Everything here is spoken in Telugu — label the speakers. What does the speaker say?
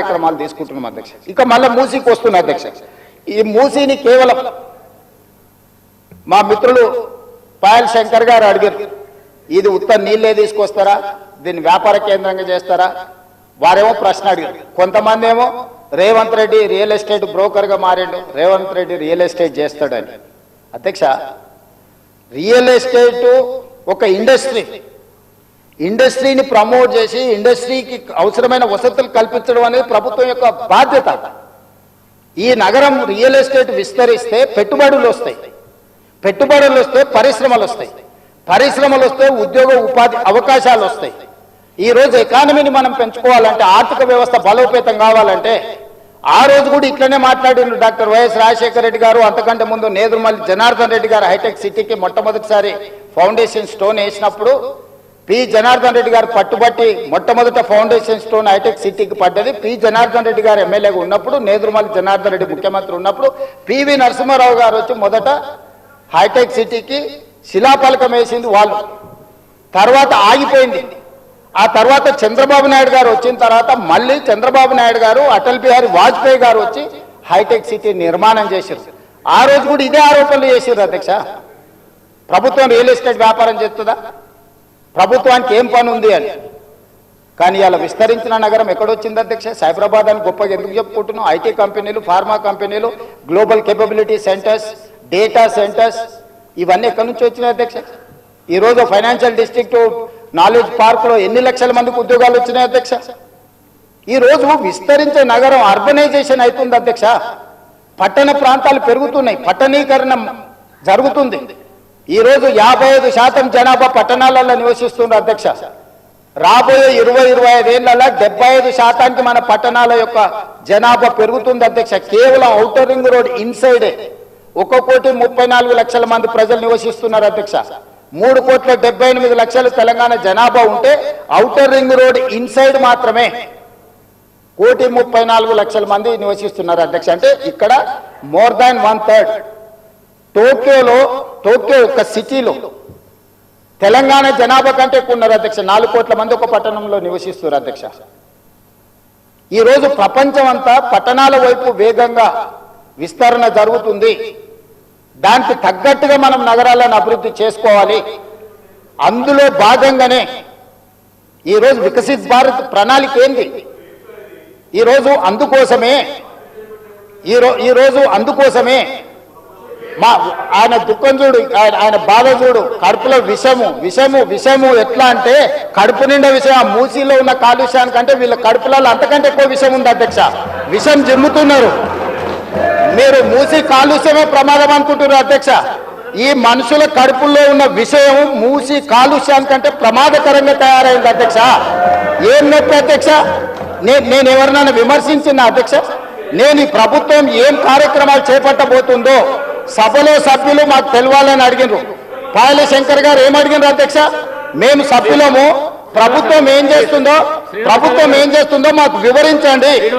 Speaker 1: కార్యక్రమాలు తీసుకుంటున్నాం అధ్యక్ష. ఇక మళ్ళీ మూసీకి వస్తున్నా అధ్యక్ష. ఈ మూసీని కేవలం మా మిత్రులు పాయల్ శంకర్ గారు అడిగారు, ఇది ఉత్త నీళ్ళే తీసుకొస్తారా, దీన్ని వ్యాపార కేంద్రంగా చేస్తారా? వారేమో ప్రశ్న అడిగారు. కొంతమంది ఏమో రేవంత్ రెడ్డి రియల్ ఎస్టేట్ బ్రోకర్గా మారిండు, రేవంత్ రెడ్డి రియల్ ఎస్టేట్ చేస్తాడని. అధ్యక్ష, రియల్ ఎస్టేట్ ఒక ఇండస్ట్రీని ప్రమోట్ చేసి ఇండస్ట్రీకి అవసరమైన వసతులు కల్పించడం అనేది ప్రభుత్వం యొక్క బాధ్యత. ఈ నగరం రియల్ ఎస్టేట్ విస్తరిస్తే పెట్టుబడులు వస్తాయి, పరిశ్రమలు వస్తే ఉద్యోగ ఉపాధి అవకాశాలు వస్తాయి. ఈ రోజు ఎకానమీని మనం పెంచుకోవాలంటే, ఆర్థిక వ్యవస్థ బలోపేతం కావాలంటే, ఆ రోజు కూడా ఇట్లనే మాట్లాడిన డాక్టర్ వైఎస్ రాజశేఖర రెడ్డి గారు, అంతకంటే ముందు నేదురుమల్లి జనార్దన్ రెడ్డి గారు హైటెక్ సిటీకి మొట్టమొదటిసారి ఫౌండేషన్ స్టోన్ వేసినప్పుడు పి జనార్దన్ రెడ్డి గారు పట్టుబట్టి మొట్టమొదట ఫౌండేషన్ స్టోన్ హైటెక్ సిటీకి పడ్డది. పి జనార్దన్ రెడ్డి గారు ఎమ్మెల్యేగా ఉన్నప్పుడు, నేదురుమల్లి జనార్దన్ రెడ్డి ముఖ్యమంత్రి ఉన్నప్పుడు పివి నరసింహారావు గారు వచ్చి మొదట హైటెక్ సిటీకి శిలాఫలకం వేసింది వాళ్ళు. తర్వాత ఆగిపోయింది. ఆ తర్వాత చంద్రబాబు నాయుడు గారు వచ్చిన తర్వాత మళ్ళీ చంద్రబాబు నాయుడు గారు, అటల్ బిహారీ వాజ్పేయి గారు వచ్చి హైటెక్ సిటీ నిర్మాణం చేశారు. ఆ రోజు కూడా ఇదే ఆరోపణలు చేశారు అధ్యక్ష. ప్రభుత్వం రియల్ ఎస్టేట్ వ్యాపారం చేస్తుందా, ప్రభుత్వానికి ఏం పని ఉంది అని. కానీ ఇలా విస్తరించిన నగరం ఎక్కడొచ్చింది అధ్యక్ష? సైబరాబాద్ అని గొప్పగా ఎందుకు చెప్పుకుంటున్నాం? ఐటీ కంపెనీలు, ఫార్మా కంపెనీలు, global capability centres, data centres, ఇవన్నీ ఎక్కడి నుంచి వచ్చినాయి అధ్యక్ష? ఈరోజు ఫైనాన్షియల్ డిస్ట్రిక్ట్, నాలెడ్జ్ పార్క్లో ఎన్ని లక్షల మందికి ఉద్యోగాలు వచ్చినాయి అధ్యక్ష? ఈరోజు విస్తరించే నగరం అర్బనైజేషన్ అవుతుంది అధ్యక్ష. పట్టణ ప్రాంతాలు పెరుగుతున్నాయి, పట్టణీకరణ జరుగుతుంది. ఈరోజు 55% జనాభా పట్టణాలలో నివసిస్తున్నారు అధ్యక్ష. రాబోయే 20-25 ఏళ్లలో 75% మన పట్టణాల యొక్క జనాభా పెరుగుతుంది అధ్యక్ష. కేవలం ఔటర్ రింగ్ రోడ్ ఇన్సైడే 1,34,00,000 మంది ప్రజలు నివసిస్తున్నారు అధ్యక్ష. 3,78,00,000 తెలంగాణ జనాభా ఉంటే ఔటర్ రింగ్ రోడ్ ఇన్సైడ్ మాత్రమే 1,34,00,000 మంది నివసిస్తున్నారు అధ్యక్ష. అంటే ఇక్కడ మోర్ దాన్ 1/3. టోక్యో ఒక సిటీలో తెలంగాణ జనాభా కంటే ఎక్కువ ఉన్నారు అధ్యక్ష. 4 కోట్ల మంది ఒక పట్టణంలో నివసిస్తున్నారు అధ్యక్ష. ఈరోజు ప్రపంచం అంతా పట్టణాల వైపు వేగంగా విస్తరణ జరుగుతుంది. దానికి తగ్గట్టుగా మనం నగరాలను అభివృద్ధి చేసుకోవాలి. అందులో భాగంగానే ఈరోజు వికసిత్ భారత్ ప్రణాళిక ఏంది? ఈరోజు అందుకోసమే ఆయన దుఃఖం చూడు, ఆయన బాధ చూడు, కడుపులో విషము ఎట్లా అంటే కడుపు నిండా విషయం. ఆ మూసీలో ఉన్న కాలుష్యానికంటే వీళ్ళ కడుపులలో అంతకంటే ఎక్కువ విషం ఉంది అధ్యక్ష. విషం జిమ్ముతున్నారు. మీరు మూసీ కాలుష్యమే ప్రమాదం అనుకుంటున్నారు అధ్యక్ష. ఈ మనుషుల కడుపుల్లో ఉన్న విషయం మూసీ కాలుష్యానికంటే ప్రమాదకరంగా తయారైంది అధ్యక్ష. ఏం నొప్పి అధ్యక్ష? నేను ఎవరినైనా విమర్శించిన అధ్యక్ష? నేను ఈ ప్రభుత్వం ఏం కార్యక్రమాలు చేపట్టబోతుందో సభలో సభ్యులు మాకు తెలవాలని అడిగినారు. పాయల శంకర్ గారు ఏమడిగినారు అధ్యక్ష? మేము సభ్యులము, ప్రభుత్వం ఏం చేస్తుందో మాకు వివరించండి.